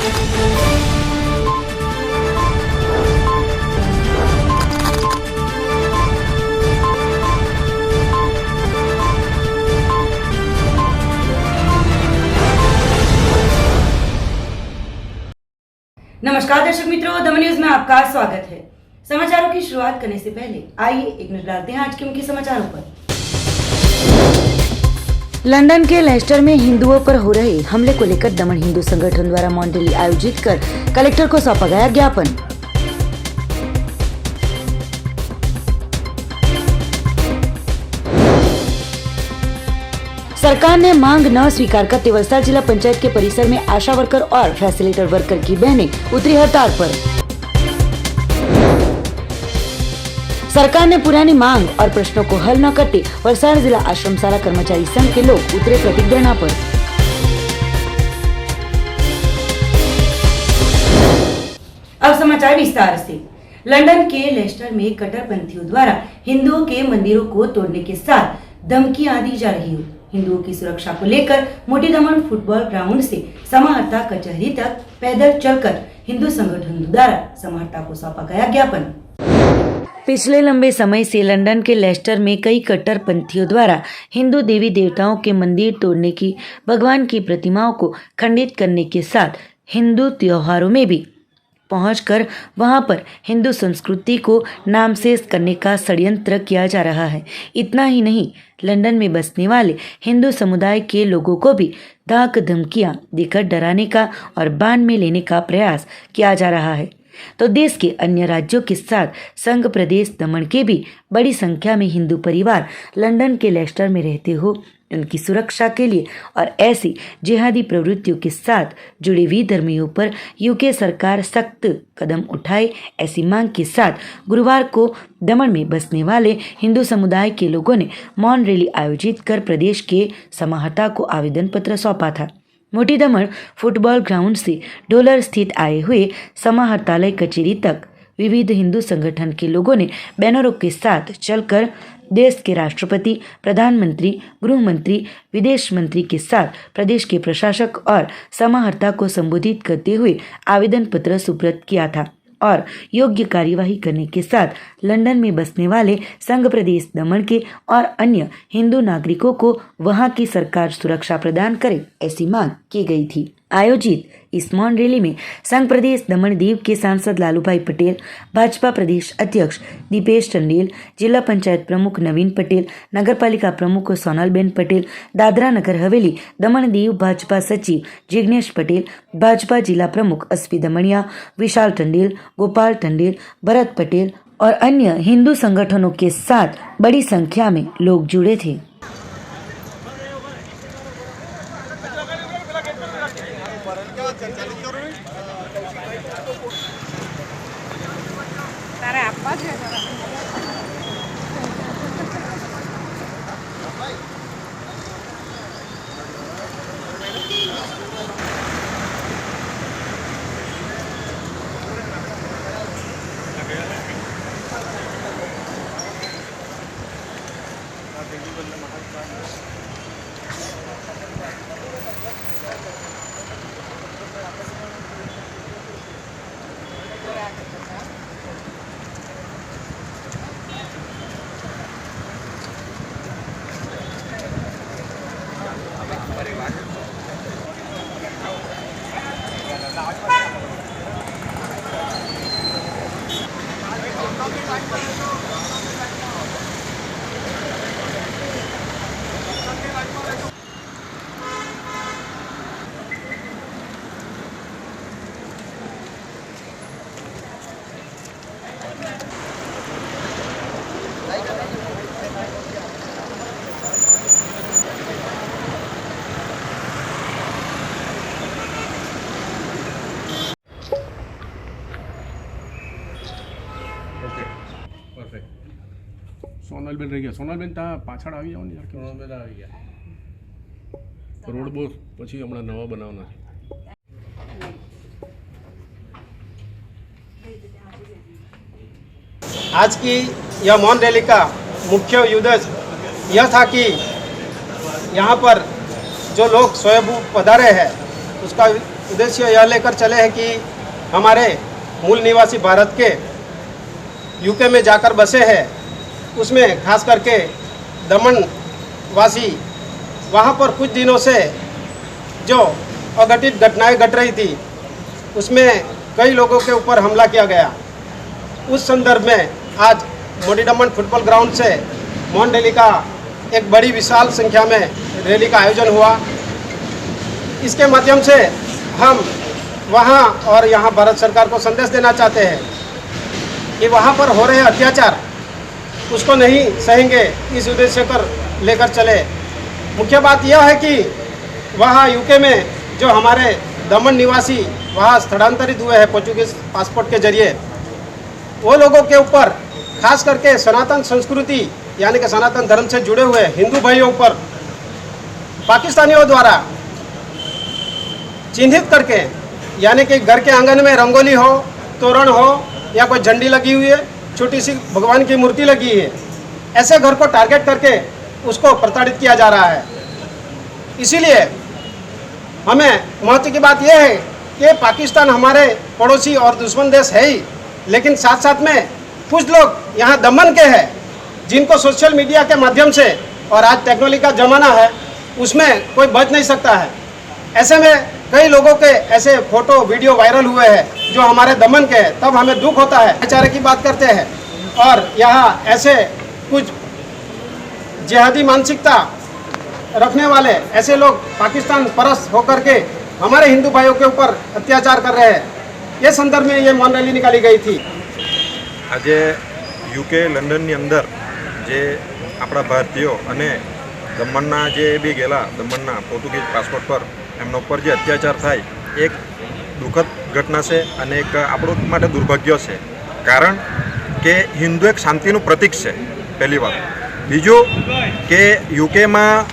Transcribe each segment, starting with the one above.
नमस्कार दर्शक मित्रों, दमन न्यूज में आपका स्वागत है। समाचारों की शुरुआत करने से पहले आइए एक नजर डालते हैं आज के मुख्य समाचारों पर। लंदन के लेस्टर में हिंदुओं पर हो रहे हमले को लेकर दमन हिंदू संगठन द्वारा मौन रैली आयोजित कर कलेक्टर को सौंपा गया ज्ञापन। सरकार ने मांग न स्वीकार करते वलसाड जिला पंचायत के परिसर में आशा वर्कर और फैसिलिटेटर वर्कर की बहनें उतरी हड़ताल पर। सरकार ने पुरानी मांग और प्रश्नों को हल न करते वलसाड जिला आश्रमशाला कर्मचारी संघ के लोग उतरे प्रतिज्ञा पर। अब समाचार विस्तार से। लंदन के लेस्टर में कट्टरपंथियों द्वारा हिंदुओं के मंदिरों को तोड़ने के साथ धमकियां दी जा रही हो। हिंदुओं की सुरक्षा को लेकर मोटी दमन फुटबॉल ग्राउंड से समाहर्ता कचहरी तक पैदल चलकर हिंदू संगठन द्वारा समाहर्ता को सौंपा गया ज्ञापन। पिछले लंबे समय से लंदन के लेस्टर में कई कट्टरपंथियों द्वारा हिंदू देवी देवताओं के मंदिर तोड़ने की, भगवान की प्रतिमाओं को खंडित करने के साथ हिंदू त्योहारों में भी पहुंचकर वहां पर हिंदू संस्कृति को नामशेष करने का षड्यंत्र किया जा रहा है। इतना ही नहीं, लंदन में बसने वाले हिंदू समुदाय के लोगों को भी धाक धमकियां देकर डराने का और बांध में लेने का प्रयास किया जा रहा है। तो देश के अन्य राज्यों के साथ संघ प्रदेश दमन के भी बड़ी संख्या में हिंदू परिवार लंदन के लेस्टर में रहते हो, उनकी सुरक्षा के लिए और ऐसी जिहादी प्रवृत्तियों के साथ जुड़े विधर्मियों पर यूके सरकार सख्त कदम उठाए, ऐसी मांग के साथ गुरुवार को दमन में बसने वाले हिंदू समुदाय के लोगों ने मौन रैली आयोजित कर प्रदेश के समाहर्ता को आवेदन पत्र सौंपा था। मोटी दमन फुटबॉल ग्राउंड से ढोलर स्थित आए हुए समाहर्तालय कचेरी तक विविध हिंदू संगठन के लोगों ने बैनरों के साथ चलकर देश के राष्ट्रपति, प्रधानमंत्री, गृह मंत्री, विदेश मंत्री के साथ प्रदेश के प्रशासक और समाहर्ता को संबोधित करते हुए आवेदन पत्र सुपुर्द किया था और योग्य कार्यवाही करने के साथ लंदन में बसने वाले संघ प्रदेश दमन के और अन्य हिंदू नागरिकों को वहां की सरकार सुरक्षा प्रदान करे, ऐसी मांग की गई थी। आयोजित इस मौन रैली में संघ प्रदेश दमन दीव के सांसद लालूभाई पटेल, भाजपा प्रदेश अध्यक्ष दीपेश चंदेल, जिला पंचायत प्रमुख नवीन पटेल, नगर पालिका प्रमुख सोनलबेन पटेल, दादरा नगर हवेली दमन दीव भाजपा सचिव जिग्नेश पटेल, भाजपा जिला प्रमुख एसपी दमनिया, विशाल टंडेल, गोपाल टंडेल, भरत पटेल और अन्य हिंदू संगठनों के साथ बड़ी संख्या में लोग जुड़े थे। સોનલબેન રહી ગયા. સોનલબેન ત્યાં પાછળ આવી જાઓ ને યાર. સોનલબેન આવી ગયા. રોડ બહુ પછી હમણાં નવા બનાવવાના છે. आज की यह मौन रैली का मुख्य उद्देश्य यह था कि यहाँ पर जो लोग स्वयं पधारे हैं उसका उद्देश्य यह लेकर चले हैं कि हमारे मूल निवासी भारत के यूके में जाकर बसे हैं, उसमें खास करके दमन वासी, वहाँ पर कुछ दिनों से जो अघटित घटनाएं घट रही थी उसमें कई लोगों के ऊपर हमला किया गया। उस संदर्भ में आज मोटी दमन फुटबॉल ग्राउंड से मौन रैली का एक बड़ी विशाल संख्या में रैली का आयोजन हुआ। इसके माध्यम से हम वहाँ और यहाँ भारत सरकार को संदेश देना चाहते हैं कि वहाँ पर हो रहे अत्याचार उसको नहीं सहेंगे, इस उद्देश्य कर लेकर चले। मुख्य बात यह है कि वहाँ यूके में जो हमारे दमन निवासी वहाँ स्थलांतरित हुए हैं पोर्चुगीज पासपोर्ट के जरिए, वो लोगों के ऊपर खास करके सनातन संस्कृति यानी कि सनातन धर्म से जुड़े हुए हिंदू भाइयों पर पाकिस्तानियों द्वारा चिन्हित करके, यानी कि घर के आंगन में रंगोली हो, तोरण हो या कोई झंडी लगी हुई है, छोटी सी भगवान की मूर्ति लगी है, ऐसे घर को टारगेट करके उसको प्रताड़ित किया जा रहा है। इसीलिए हमें महत्व की बात यह है कि पाकिस्तान हमारे पड़ोसी और दुश्मन देश है ही, लेकिन साथ साथ में कुछ लोग यहाँ दमन के हैं जिनको सोशल मीडिया के माध्यम से, और आज टेक्नोलॉजी का ज़माना है उसमें कोई बच नहीं सकता है। ऐसे में कई लोगों के ऐसे फोटो वीडियो वायरल हुए हैं जो हमारे दमन के हैं, तब हमें दुख होता है। भाईचारे की बात करते हैं और यहाँ ऐसे कुछ जिहादी मानसिकता रखने वाले ऐसे लोग पाकिस्तान परस्त होकर के हमारे हिंदू भाइयों के ऊपर अत्याचार कर रहे हैं। ये संदर्भ में ये मौन रैली निकाली गई थी। आज यूके लंडन अंदर जे अपना भारतीयों अने दमणना जे बी गेला दमणना पोर्टुगीज पासपोर्ट पर एमना पर जे अत्याचार थाय एक दुखद घटना से अने एक आपणो माटे दुर्भाग्य से, कारण के हिंदू एक शांतिनु प्रतीक है पहली बात। बीजू के यूके में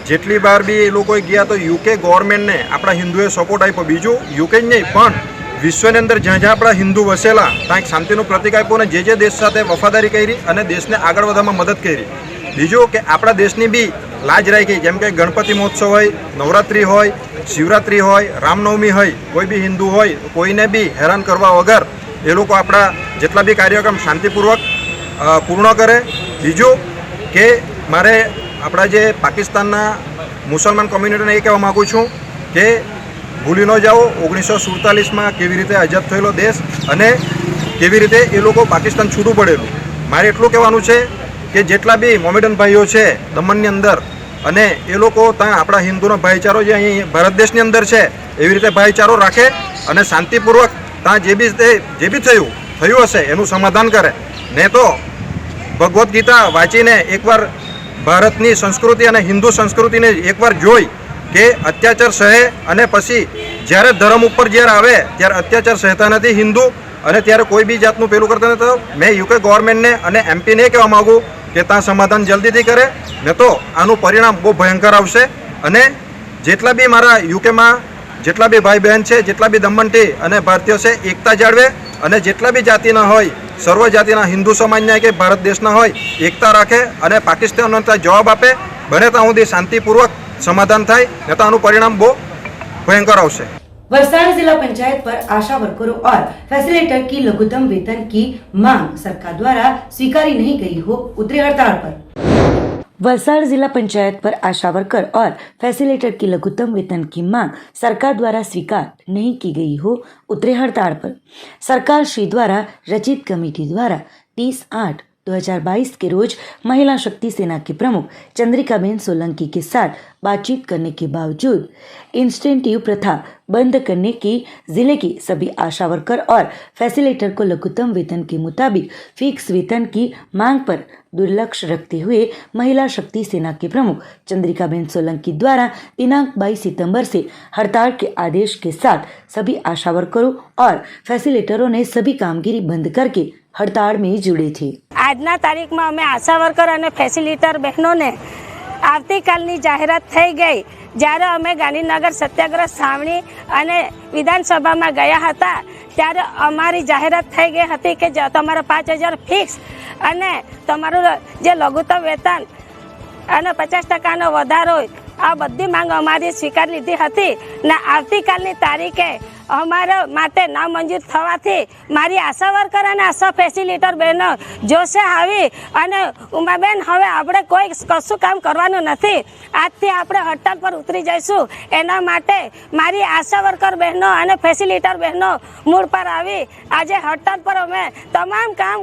जेटली बार भी लोग गया तो यूके गवर्नमेंट ने अपना हिंदुए सपोर्ट आप्यो। बीजू यूके नहीं पण विश्वनी अंदर ज्यां ज्यां अपना हिंदू वसेला त्यां एक शांतिनु प्रतीक आप्यो ने जे देश साथे वफादारी करी अने देशने आगळ वधवामां मदद करी। बीजू के अपना देशनी बी लाज राखी, जेम के गणपति महोत्सव होय, नवरात्रि होय, शिवरात्रि होय, रामनवमी होय, कोई भी हिंदू होय कोईने भी हैरान करवा वगर ए लोग अपना जेटला भी कार्यक्रम शांतिपूर्वक पूर्ण करे। बीजू के मारे अपना जे पाकिस्तानना मुसलमान कम्युनिटीने ए कहेवा मागुं छूं के भूली न जाओ 1947 में केवी रीते आजाद थयेलो देश अने केवी रीते ए लोग पाकिस्तान छूटू पड़ेलू। मारे एटलुं कहेवानुं छे कि जेटला भी मोमेडन भाईओ छे दमणनी अंदर अने ए लोको त्यां आपणा हिंदूनो भाईचारो जे अहीं भारत देशनी अंदर छे एवी रीते भाईचारो राखे अने शांतिपूर्वक त्यां जे बी थयुं हशे एनुं समाधान करे। ने तो भगवत गीता वाँचीने एकवार भारतनी संस्कृति अने हिंदू संस्कृतिने एकवार जोई के अत्याचार सहे अने पछी ज्यारे धर्म उपर ज्यारे आवे त्यारे अत्याचार सहता नथी हिंदू अने त्यारे कोई भी जातनुं पेलुं करता नथी। तो मैं यूके गवर्नमेंट ने अने एमपी ने कहेवा मांगू कि त्यां समाधान जल्दीथी करे, ने तो आनुं परिणाम बहु भयंकर आवशे। अने जेटला बी मारा यूके में जेटला बी भाई बहन छे, जेटला बी दमणटी अने भारतीय छे, एकता जाळवे अने जेटला बी जातिना होय सर्व जातिना हिंदू समाजना के भारत देशना होय एकता राखे अने पाकिस्ताननो जवाब आपे। बने त्यां सुधी शांतिपूर्वक समाधान थाय, ने तो आनुं परिणाम बहु भयंकर आवशे। वलसाड जिला पंचायत पर आशा वर्करों और फैसिलिटेटर की लघुत्तम वेतन की मांग सरकार द्वारा स्वीकारी नहीं गई हो, उतरे हड़ताल पर। वलसाड जिला पंचायत पर आशा वर्कर और फैसिलिटेटर की लघुत्तम वेतन की मांग सरकार द्वारा स्वीकार नहीं की गई हो, उतरे हड़ताल पर। सरकार श्री द्वारा रचित कमेटी द्वारा 30/8/2022 के रोज महिला शक्ति सेना की प्रमुख चंद्रिकाबेन सोलंकी के साथ बातचीत करने के बावजूद इंसेंटिव प्रथा बंद करने की जिले की सभी आशा वर्कर और फैसिलिटेटर को लघुत्तम वेतन के मुताबिक फिक्स वेतन की मांग पर दुर्लक्ष्य रखते हुए महिला शक्ति सेना के प्रमुख चंद्रिकाबेन सोलंकी द्वारा दिनांक 22 सितंबर से हड़ताल के आदेश के साथ सभी आशा वर्करों और फैसिलिटेटरों ने सभी कामगिरी बंद करके हड़ताल में जुड़े थे। આજના તારીખમાં અમે આશા વર્કર અને ફેસિલિટેટર બહેનોને આવતીકાલની જાહેરાત થઈ ગઈ, જ્યારે અમે ગાંધીનગર સત્યાગ્રહ છાવણી અને વિધાનસભામાં ગયા હતા ત્યારે અમારી જાહેરાત થઈ ગઈ હતી કે તમારો 5000 ફિક્સ અને તમારું જે લઘુત્તમ વેતન અને 50% વધારો આ બધી માંગ અમારી સ્વીકારી લીધી હતી ને આવતીકાલની તારીખે અમારા માટે નામંજૂર થવાથી મારી આશા વર્કર અને આશા ફેસિલિટર બહેનો જોશે આવી અને ઉમાબેન હવે આપણે કોઈ કશું કામ કરવાનું નથી, આજથી આપણે હડતાલ પર ઉતરી જઈશું। એના માટે મારી આશા વર્કર બહેનો અને ફેસિલિટર બહેનો મૂળ પર આવી આજે હડતાલ પર અમે તમામ કામ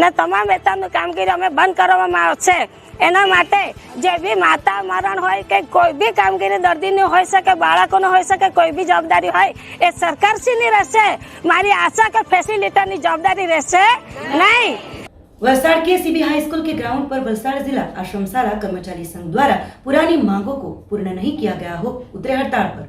ને તમામ વેતનનું કામગીરી અમે બંધ કરવામાં આવશે। એના માટે જે બી માતા મરણ હોય કે કોઈ બી કામગીરી દર્દીની હોઈ શકે, બાળકોનો હોઈ શકે, કોઈ બી જવાબદારી હોય એ સરકારશ્રીની રહેશે, મારી આશા કે ફેસિલિટરની जवाबदारी રહેશે नहीं। वलसाड़ के सीबी हाई स्कूल के ग्राउंड पर वलसाड़ जिला आश्रमशाला कर्मचारी संघ द्वारा पुरानी मांगों को पूर्ण नहीं किया गया हो, उतरे हड़ताल पर।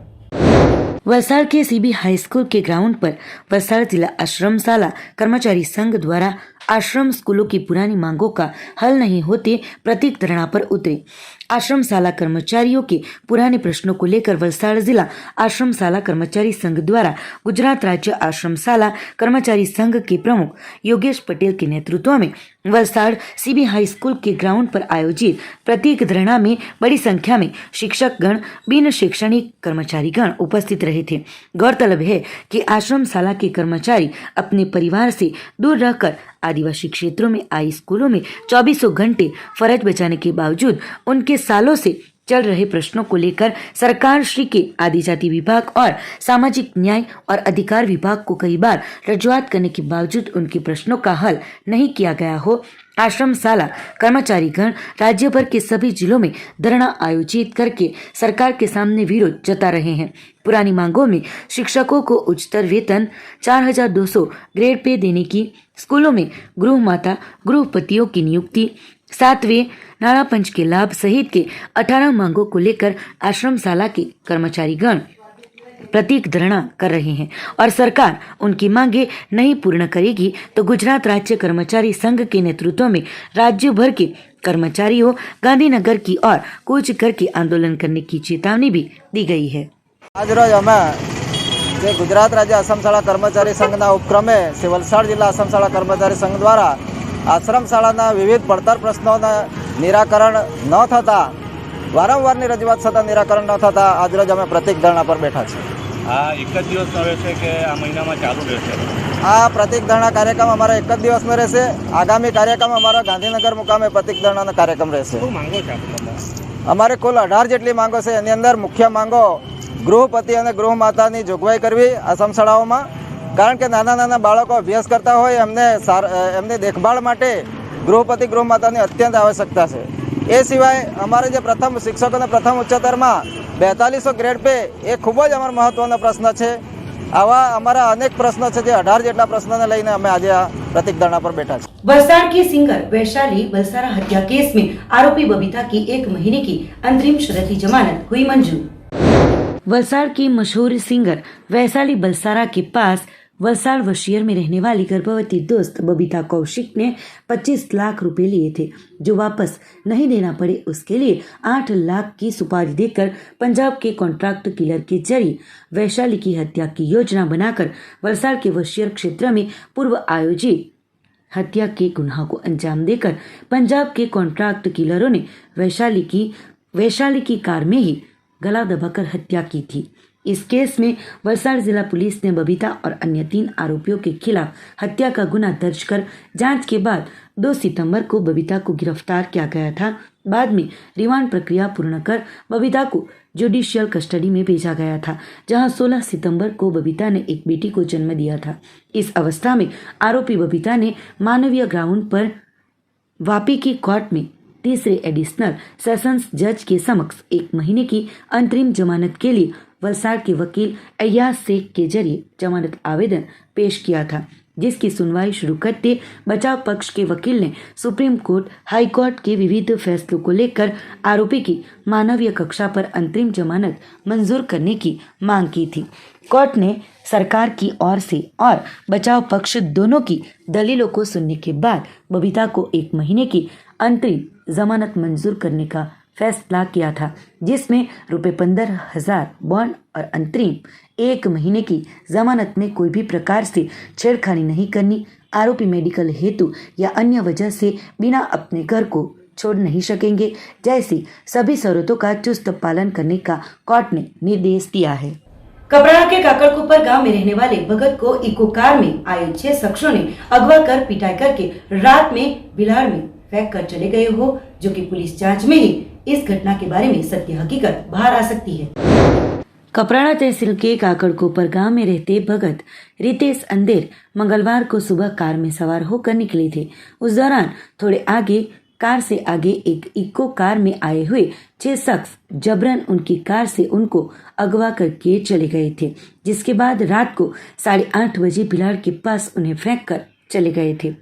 वलसाड़ के सीबी हाई स्कूल के ग्राउंड पर वलसाड़ जिला आश्रमशाला कर्मचारी संघ द्वारा आश्रम स्कूलों की पुरानी मांगों का हल नहीं होते प्रतीक धरना पर उतरे। आश्रमशाला कर्मचारियों के पुराने प्रश्नों को लेकर वलसाड़ जिला आश्रमशाला कर्मचारी संघ द्वारा गुजरात राज्य आश्रमशाला कर्मचारी संघ के प्रमुख योगेश पटेल के नेतृत्व में वलसाड़ सीबी हाई स्कूल के ग्राउंड पर आयोजित प्रतीक धरना में बड़ी संख्या में शिक्षकगण, बिन शैक्षणिक कर्मचारीगण उपस्थित रहे थे। गौरतलब है कि आश्रमशाला के कर्मचारी अपने परिवार से दूर रहकर आदिवासी क्षेत्रों में आई स्कूलों में 24 घंटे फर्ज बचाने के बावजूद उनके सालों से चल रहे प्रश्नों को लेकर सरकार श्री के आदिजाति विभाग और सामाजिक न्याय और अधिकार विभाग को कई बार रजूआत करने के बावजूद उनके प्रश्नों का हल नहीं किया गया हो, आश्रमशाला कर्मचारीगण राज्य भर के सभी जिलों में धरना आयोजित करके सरकार के सामने विरोध जता रहे हैं। पुरानी मांगों में शिक्षकों को उच्चतर वेतन 4200 ग्रेड पे देने की, स्कूलों में गृह माता गृहपतियों की नियुक्ति, 7वें नाणा पंच के लाभ सहित के 18 मांगों को लेकर आश्रमशाला के कर्मचारीगण प्रतीक धरना कर रहे हैं और सरकार उनकी मांगे नहीं पूर्ण करेगी तो गुजरात राज्य कर्मचारी संघ के नेतृत्व में राज्य भर के कर्मचारियों गांधीनगर की ओर कूच करके आंदोलन करने की चेतावनी भी दी गई है। आज रोज अमे जे गुजरात राज्य आश्रमशाला कर्मचारी संघना उपक्रमे वलसाड़ जिला आश्रमशाला कर्मचारी संघ द्वारा आश्रमशालाना विविध પડતર પ્રશ્નોના નિરાકરણ ન થતા વારંવારની રજૂઆત છતાં નિરાકરણ ન થતા આજરોજ અમે પ્રતીક ધરણા પર બેઠા છીએ। આ એક જ દિવસનો રહેશે કે આ મહિનામાં ચાલુ રહેશે? આ પ્રતીક ધરણા કાર્યક્રમ અમારા એક જ દિવસનો રહેશે। આગામી કાર્યક્રમ અમારા ગાંધીનગર મુકામે પ્રતીક ધરણાનો કાર્યક્રમ રહેશે। શું માંગો છે આપણા? અમારે કુલ 18 જેટલી માંગો છે। એની અંદર મુખ્ય માંગો ગૃહપતિ અને ગૃહમાતાની જોગવાઈ કરવી આશ્રમશાળાઓમાં, કારણ કે નાના નાના બાળકો અભ્યાસ કરતા હોય એમની દેખભાળ માટે ગૃહપતિ ગૃહમાતાની અત્યંત આવશ્યકતા છે। એ સિવાય અમારે જે પ્રથમ શિક્ષકોને પ્રથમ ઉચ્ચતરમાં 4200 ગ્રેડ પે એ ખૂબ જ અમારો મહત્વનો પ્રશ્ન છે। આવા અમારા અનેક પ્રશ્નો છે જે 18 જેટલા પ્રશ્નોને લઈને અમે આજે આ પ્રતીક ધરણા પર બેઠા છીએ। वलसाड़ के सिंगर वैशाली बलसारा हत्या केस में आरोपी बबीता की 1 महीने की अंतरिम शर्ती जमानत हुई मंजूर। वलसाड़ की मशहूर सिंगर वैशाली बलसारा के पास वलसाड़ वशियर में रहने वाली गर्भवती दोस्त बबीता कौशिक ने 25 लाख रुपए लिए थे जो वापस नहीं देना पड़े। उसके लिए 8 लाख की सुपारी देकर पंजाब के कॉन्ट्रैक्ट किलर के जरिए वैशाली की हत्या की योजना बनाकर वलसाड़ के वशियर क्षेत्र में पूर्व आयोजित हत्या के गुनाह को अंजाम देकर पंजाब के कॉन्ट्रैक्ट किलरों ने वैशाली की कार में ही गला दबाकर हत्या की थी। इस केस में वलसाड़ जिला पुलिस ने बबीता और अन्य 3 आरोपियों के खिलाफ हत्या का गुना दर्ज कर जांच के बाद 2 सितंबर को बबीता को गिरफ्तार किया गया था। बाद में रिमांड प्रक्रिया पूर्ण कर बबीता को जुडिशियल कस्टडी में भेजा गया था, जहां 16 सितंबर को बबीता ने एक बेटी को जन्म दिया था। इस अवस्था में आरोपी बबीता ने मानवीय ग्राउंड पर वापी की कोर्ट में तीसरे एडिशनल सेशंस जज के समक्ष 1 महीने की अंतरिम जमानत के लिए वलसाड़ के वकील अय्याज शेख के जरिए जमानत आवेदन पेश किया था, जिसकी सुनवाई शुरू करते बचाव पक्ष के वकील ने सुप्रीम कोर्ट, हाई कोर्ट के विविध फैसलों को लेकर आरोपी की मानवीय कक्षा पर अंतरिम जमानत मंजूर करने की मांग की थी। कोर्ट ने सरकार की ओर से और बचाव पक्ष दोनों की दलीलों को सुनने के बाद बबीता को 1 महीने की अंतरिम जमानत मंजूर करने का फैसला किया था, जिसमें रुपये 15,000 बॉन्ड और अंतरिम 1 महीने की जमानत में कोई भी प्रकार से छेड़खानी नहीं करनी, आरोपी मेडिकल हेतु या अन्य वजह से बिना अपने घर को छोड़ नहीं सकेंगे, जैसी सभी शर्तों का चुस्त पालन करने का कोर्ट ने निर्देश दिया है। कपराड़ा के काकड़कोपर गांव में रहने वाले भगत को इको कार में आए 6 शख्सों ने अगवा कर पिटाई करके रात में बिलाड़ में फेंक कर चले गए हो, जो कि पुलिस जांच में ही इस घटना के बारे में सत्य हकीकत बाहर आ सकती है। कपराड़ा तहसील के काकड़कोपर गांव में रहते भगत रितेश अंदेर मंगलवार को सुबह कार में सवार होकर निकले थे। उस दौरान थोड़े आगे कार से आगे एक इको कार में आए हुए 6 शख्स जबरन उनकी कार से उनको अगवा करके चले गए थे, जिसके बाद रात को 8:30 बजे बिलाड़ के पास उन्हें फेंक कर चले गए थे।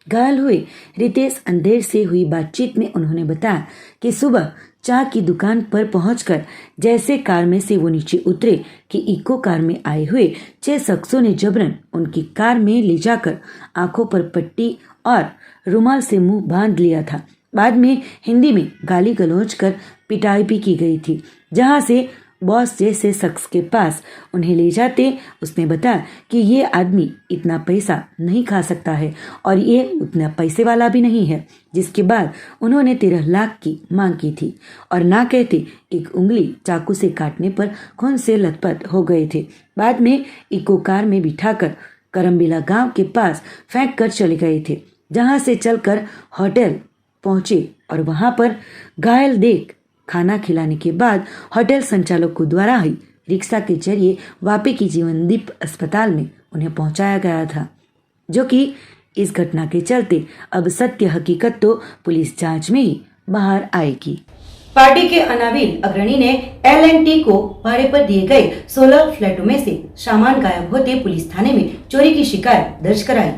घायल हुए रितेश अंदेर से हुई बातचीत में उन्होंने बताया कि सुबह चाय की दुकान पर पहुंचकर जैसे कार में से वो नीचे उतरे कि इको कार में आए हुए 6 शख्सों ने जबरन उनकी कार में ले जाकर आंखों पर पट्टी और रुमाल से मुंह बांध लिया था। बाद में हिंदी में गाली गलौज कर पिटाई भी की गई थी। जहां से बॉस जैसे शख्स के पास उन्हें ले जाते उसने बताया कि ये आदमी इतना पैसा नहीं खा सकता है और ये उतना पैसे वाला भी नहीं है, जिसके बाद उन्होंने 13 लाख की मांग की थी और ना कहते एक उंगली चाकू से काटने पर खून से लथपथ हो गए थे। बाद में इको कार में बिठाकर करमबिला गांव के पास फेंक कर चले गए थे, जहां से चलकर होटल पहुंचे और वहां पर घायल देख खाना खिलाने के बाद होटल संचालकों द्वारा ही रिक्शा के जरिए वापी की जीवनदीप अस्पताल में उन्हें पहुंचाया गया था, जो कि इस घटना के चलते अब सत्य हकीकत तो पुलिस जांच में ही बाहर आएगी। पार्टी के अनाविल अग्रणी ने L&T को भाड़े पर दिए गए 16 फ्लैटों में से सामान गायब होते पुलिस थाने में चोरी की शिकायत दर्ज कराई।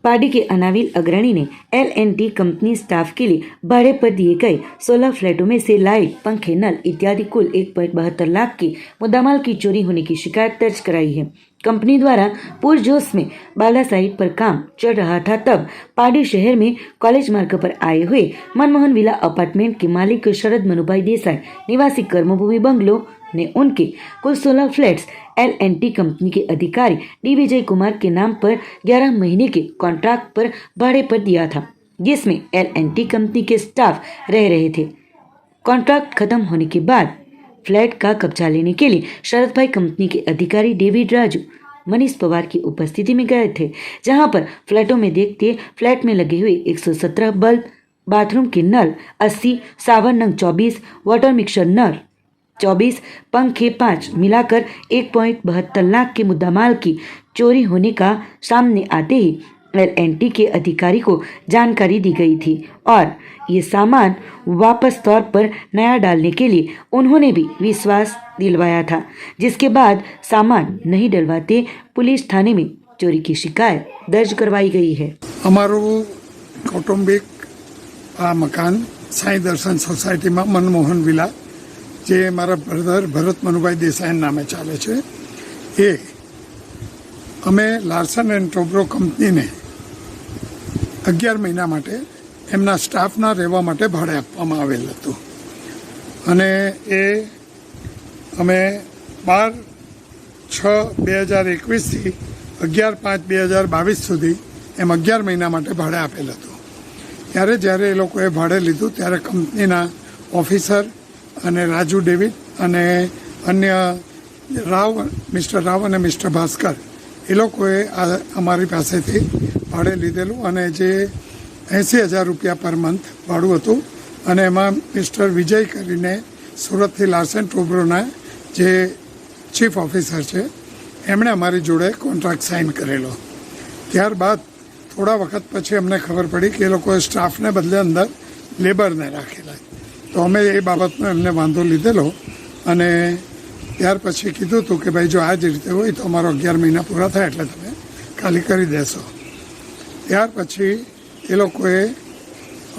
पार्टी के अनाविल अग्रणी ने L&T कंपनी स्टाफ के लिए भाड़े पर दिए गए 16 फ्लैटों में से लाइट, पंखे, नल इत्यादि कुल 1.72 लाख की मुद्दामाल की चोरी होने की शिकायत दर्ज कराई है। कंपनी द्वारा पुरजोश में बाला साइट पर काम चल रहा था, तब पार्टी शहर में कॉलेज मार्ग पर आए हुए मनमोहन विला अपार्टमेंट के मालिक शरद मनुभाई देसाई निवासी कर्मभूमि बंगलो ने उनके कुल 16 फ्लैट्स L&T कंपनी के अधिकारी डी विजय कुमार के नाम पर 11 महीने के कॉन्ट्रैक्ट पर भाड़े पर दिया था, जिसमें L&T कंपनी के स्टाफ रह रहे थे। कॉन्ट्रैक्ट खत्म होने के बाद फ्लैट का कब्जा लेने के लिए शरद भाई कंपनी के अधिकारी डेविड राजू मनीष पवार की उपस्थिति में गए थे, जहां पर फ्लैटों में देखते फ्लैट में लगे हुए 117 बल्ब, बाथरूम के नल 80, सावन नंग 24, वाटर मिक्सर नल 24, पंखे 5 मिलाकर 1.72 लाख के मुद्दामाल की चोरी होने का सामने आते ही L&T के अधिकारी को जानकारी दी गई थी और ये सामान वापस तौर पर नया डालने के लिए उन्होंने भी विश्वास दिलवाया था, जिसके बाद सामान नहीं डलवाते पुलिस थाने में चोरी की शिकायत दर्ज करवाई गई है। અમારું કૌટુંબિક આ મકાન સાંઈ દર્શન સોસાયટીમાં મનમોહન વિલા જે મારા બ્રધર ભરત મનુભાઈ દેસાઈ નામે ચાલે છે, એ અમે લાર્સન એન્ડ ટોબ્રો કંપનીને 11 મહિના માટે એમના સ્ટાફના રહેવા માટે ભાડે આપવામાં આવેલ હતું અને એ અમે 12/6/2021થી 11/5/2022 સુધી એમ 11 મહિના માટે ભાડે આપેલ હતું। ત્યારે જ્યારે એ લોકોએ ભાડે લીધું ત્યારે કંપનીના ઓફિસર અને રાજુ ડેવિડ અને અન્ય મિસ્ટર રાવ અને મિસ્ટર ભાસ્કર એ લોકોએ અમારી પાસેથી ભાડે લીધેલું અને જે 80,000 રૂપિયા પર મંથ ભાડું હતું અને એમાં મિસ્ટર વિજય કરીને સુરતથી લાર્સન ટોબ્રોના જે ચીફ ઓફિસર છે એમણે અમારી જોડે કોન્ટ્રાક્ટ સાઇન કરેલો। ત્યારબાદ થોડા વખત પછી અમને ખબર પડી કે એ લોકોએ સ્ટાફને બદલે અંદર લેબરને રાખેલા, તો અમે એ બાબતનો એમને વાંધો લીધેલો અને ત્યાર પછી કીધું હતું કે ભાઈ જો આ જ રીતે હોય તો અમારો 11 મહિના પૂરા થાય એટલે તમે ખાલી કરી દેશો। ત્યાર પછી એ લોકોએ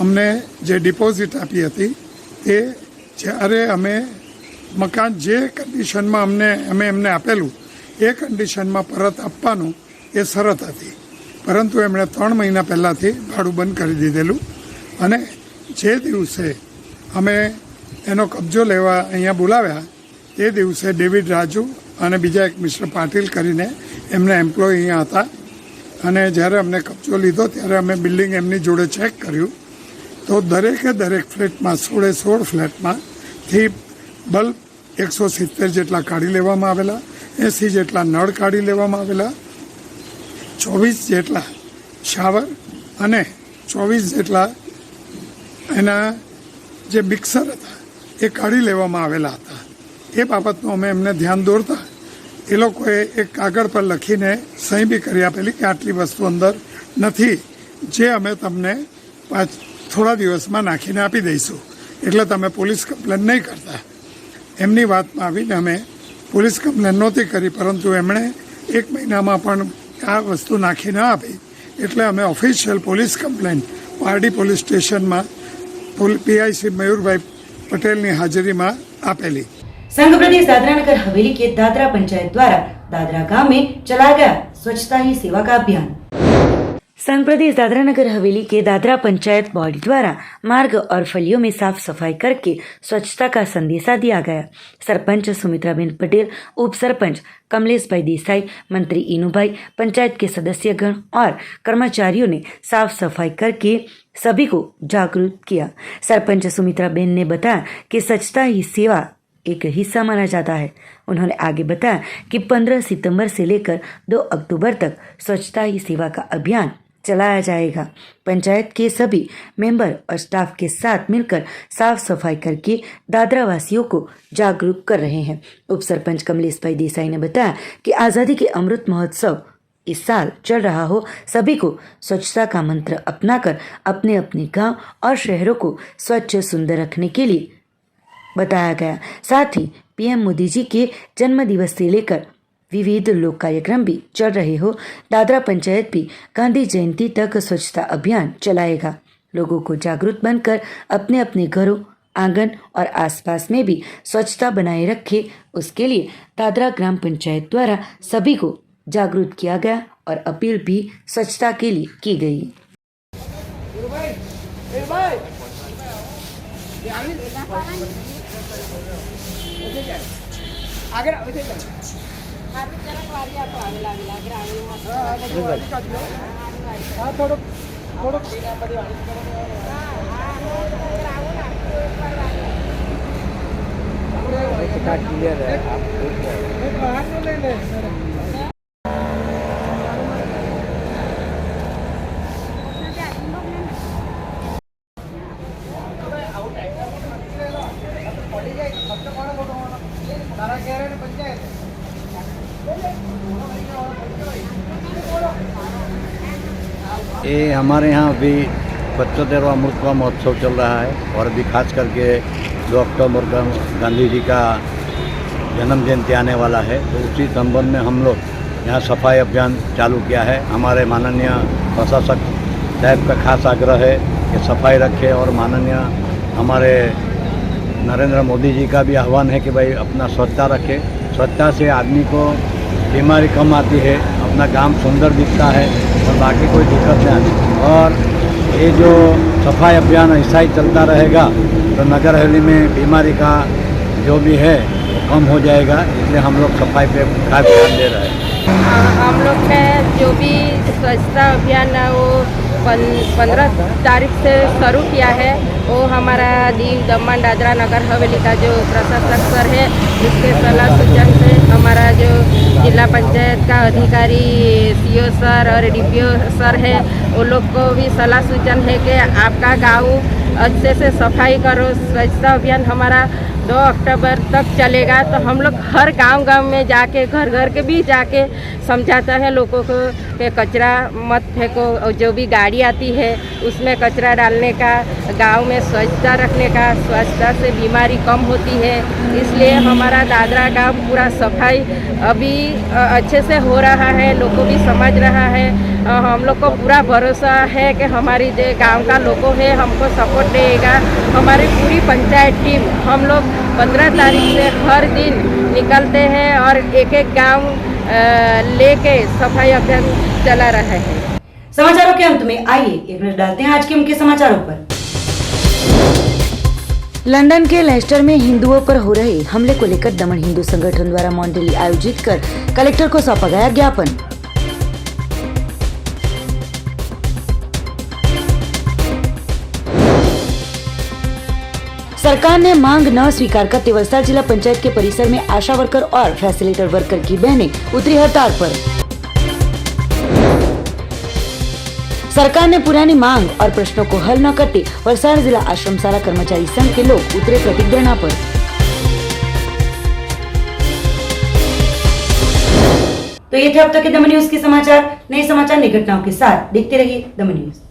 અમને જે ડિપોઝિટ આપી હતી તે જ્યારે અમે મકાન જે કન્ડિશનમાં અમે એમને આપેલું એ કન્ડિશનમાં પરત આપવાનું એ શરત હતી, પરંતુ એમણે 3 મહિના પહેલાંથી ભાડું બંધ કરી દીધેલું અને જે દિવસે અમે એનો કબજો લેવા અહીંયા બોલાવ્યા તે દિવસે ડેવિડ રાજુ અને બીજા એક મિસ્ટર પાટીલ કરીને એમના એમ્પ્લોય અહીંયા હતા અને જ્યારે અમને કબજો લીધો ત્યારે અમે બિલ્ડિંગ એમની જોડે ચેક કર્યું तो दरेक फ्लेटમાં 16 ફ્લેટમાંથી બલ્બ 170 જેટલા કાઢી લેવામાં આવેલા, 80 જેટલા નળ કાઢી લેવામાં આવેલા, 24 જેટલા શાવર અને 24 જેટલા એના જે મિક્સર હતા એ કાઢી લેવામાં આવેલા હતા. એ બાબતનું અમે એમને ધ્યાન દોરતા એ લોકોએ એક કાગળ પર લખીને સહી બી કરી આપેલી કે આટલી વસ્તુ અંદર નથી, જે અમે તમને થોડા દિવસમાં નાખીને આપી દઈશું, એટલે તમે પોલીસ કમ્પ્લેન નહીં કરતા. એમની વાતમાં આવીને અમે પોલીસ કમ્પ્લેન નહોતી કરી, પરંતુ એમણે 1 મહિનામાં પણ આ વસ્તુ નાખી ન આપી, એટલે અમે official police complaint Pardi police સ્ટેશનમાં પીઆઈ શ્રી મયુરભાઈ પટેલની હાજરીમાં આપેલી. संघ प्रदेश दादरा नगर हवेली के दादरा पंचायत द्वारा दादरा गांव में चलाया गया स्वच्छता ही सेवा का अभियान. संघ प्रदेश दादरा नगर हवेली के दादरा पंचायत बॉडी द्वारा मार्ग और फलियों में साफ सफाई करके स्वच्छता का संदेशा दिया गया. सरपंच सुमित्राबेन पटेल, उप सरपंच कमलेश भाई देसाई, मंत्री इनू भाई, पंचायत के सदस्यगण और कर्मचारियों ने साफ सफाई करके सभी को जागरूक किया. सरपंच सुमित्राबेन ने बताया कि स्वच्छता ही सेवा एक हिस्सा माना जाता है. उन्होंने आगे बताया कि 15 सितंबर से लेकर 2 अक्टूबर तक स्वच्छता ही सेवा का अभियान चलाया जाएगा. पंचायत के सभी मेंबर और स्टाफ के साथ मिलकर साफ सफाई करके दादरा वासियों को जागरूक कर रहे हैं. उप सरपंच कमलेश भाई देसाई ने बताया कि आज़ादी के अमृत महोत्सव इस साल चल रहा हो, सभी को स्वच्छता का मंत्र अपनाकर अपने अपने गांव और शहरों को स्वच्छ सुंदर रखने के लिए बताया गया. साथ ही पीएम मोदी जी के जन्म दिवस से लेकर विविध लोक कार्यक्रम भी चल रहे हो, दादरा पंचायत भी गांधी जयंती तक स्वच्छता अभियान चलाएगा. लोगों को जागरूक बनकर अपने अपने घरों, आंगन और आसपास में भी स्वच्छता बनाए रखे, उसके लिए दादरा ग्राम पंचायत द्वारा सभी को जागरूक किया गया और अपील भी स्वच्छता के लिए की गई. ये हमारे यहाँ अभी 75वां अमृत महोत्सव चल रहा है और अभी खास करके 2 अक्टूबर का गांधी जी का जन्म जयंती आने वाला है, तो उसी संबंध में हम लोग यहाँ सफाई अभियान चालू किया है. हमारे माननीय प्रशासक साहब का खास आग्रह है कि सफाई रखें और माननीय हमारे नरेंद्र मोदी जी का भी आह्वान है कि भाई अपना स्वच्छता रखें. स्वच्छता से आदमी को बीमारी कम आती है, अपना काम सुंदर दिखता है और बाकी कोई दिक्कत नहीं आती. और ये जो सफाई अभियान ऐसा ही चलता रहेगा तो नगर हवेली में बीमारी का जो भी है वो कम हो जाएगा, इसलिए हम लोग सफाई पे खास ध्यान दे रहे हैं. हम लोग ने जो भी स्वच्छता अभियान वो 15 तारीख से शुरू किया है, वो हमारा दीव दमन दादरा नगर हवेली का जो प्रशासक सर है, उसके सलाह सूचन से हमारा जो जिला पंचायत का अधिकारी सीओ सर और डीपीओ सर है, वो लोग को भी सलाह सूचन है कि आपका गांव अच्छे से सफाई करो. स्वच्छता अभियान हमारा 2 अक्टूबर तक चलेगा, तो हम लोग हर गांव में जाके घर घर के भी जाके समझाता है लोगों को कि कचरा मत फेंको, और जो भी गाड़ी आती है उसमें कचरा डालने का, गांव में स्वच्छता रखने का, स्वच्छता से बीमारी कम होती है. इसलिए हमारा दादरा गांव पूरा सफाई अभी अच्छे से हो रहा है, लोग को भी समझ रहा है. हम लोग को पूरा भरोसा है कि हमारी जो गांव का लोगों है हमको सपोर्ट देगा. हमारी पूरी पंचायत टीम हम लोग 15 तारीख से हर दिन निकलते हैं और एक एक गांव लेके सफाई अभियान चला रहा है. समाचारों के अंत में आइए एक नजर डालते हैं आज के मुख्य समाचारों पर. लंदन के लेस्टर में हिंदुओं पर हो रहे हमले को लेकर दमन हिंदू संगठन द्वारा मौन रैली आयोजित कर कलेक्टर को सौंपा गया ज्ञापन. सरकार ने मांग न स्वीकार करते वलसाड जिला पंचायत के परिसर में आशा वर्कर और फैसिलिटेटर वर्कर की बहनें उतरी हड़ताल पर। सरकार ने पुरानी मांग और प्रश्नों को हल न करते वलसाड जिला आश्रमशाला कर्मचारी संघ के लोग उतरे प्रतिज्ञा पर। तो ये थे अब तक के दमन न्यूज के समाचार। नए समाचार, नई घटनाओं के साथ देखते रहिए दमन न्यूज।